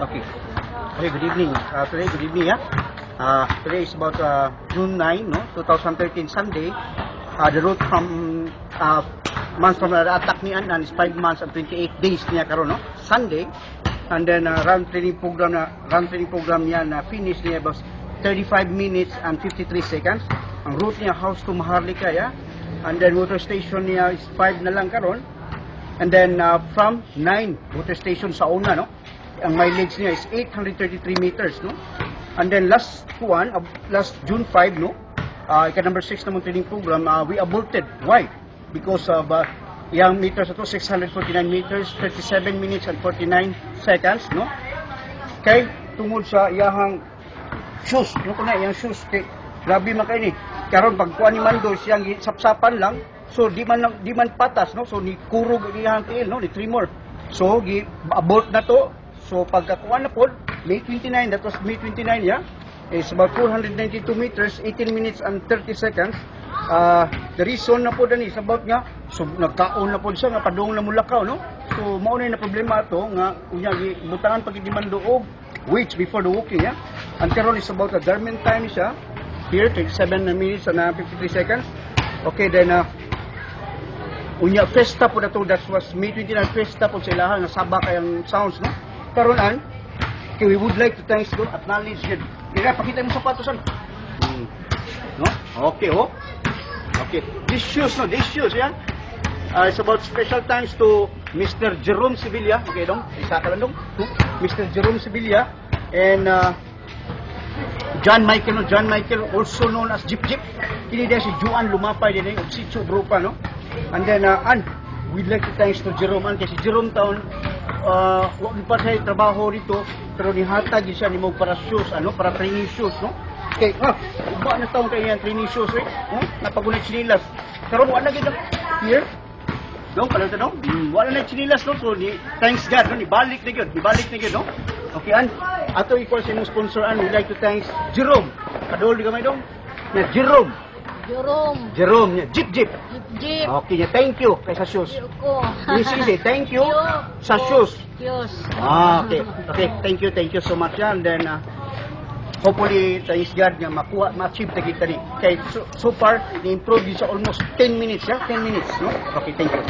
Okay. Okay, good evening. Good evening, yeah. Today is about June 9, no, 2013, Sunday. The route from months from the attack ni Anan is 5 months and 28 days niya karon, no, Sunday. And then run training program niya na finish niya about 35 minutes and 53 seconds. Ang route niya house to Maharlika, yeah. And then water station niya is 5 na lang karon. And then from 9 water station sa una, no, ang mileage niya is 833 meters, no. And then last June 5, no, number 6 namang training program, we aborted. Why? Because of yung meters ito, 649 meters, 37 minutes and 49 seconds, no. Kay tungod sa iyahang shoes, no, kuna iyang shoes, kay grabe man kay ni. Karon pagkuha ni Mando siyang sapsapan lang, so di man patas, no. So ni kurog iyang tiil, no, ni tremor. So gi abort na to. So pagkakuha na po, May 29, that was May 29, yeah, is about 492 meters, 18 minutes and 30 seconds. The reason na po dani is about nga, so nagkaon na po siya nga padung na mulakaw, no. So mao na problema ato nga unya gibutangan pag Mando og weights before the walking, yeah. And karon is about a Garmin time siya here, 27 minutes and 53 seconds. Okay, then unya festa po na to, that was May 29 festa po sa ilaha nga saba kayang sounds, no. Karon okay, we would like to thanks to acknowledge it. Kaya pakita mo sapatos ano. No? Okay, oh. Okay. These shoes, no, these shoes, yan. It's about special thanks to Mr. Jerome Sevilla. Okay, dong. Isa ka lang dong. Mr. Jerome Sevilla and John Michael, also known as Jeep Jeep. Kini dia si Juan Lumapay din og si Grupa, no. And then we'd like to thanks to Jerome kasi Jerome taon wag pa sa trabaho dito pero nihatag siya nimo para shoes, ano, para training shoes, no. Okay, uba na taon kay yan training shoes, eh, no? Napagunay chinilas. Karon wala gid here. No, pala ta no. Wala na chinilas, no. So ni thanks God, no, ibalik na gyud, no. Okay, ato equal sa imong sponsor we'd like to thanks Jerome. Kadol di gamay dong. Na Jerome, nya Jeep. Okay, nya thank you kay sa shoes. Easy, thank you sa shoes. Okay, thank you so much, and then hopefully thanks God nga ma-achieve ta kita ni. Kay so far ni-improve sa almost 10 minutes, yeah, 10 minutes, no. Okay, thank you.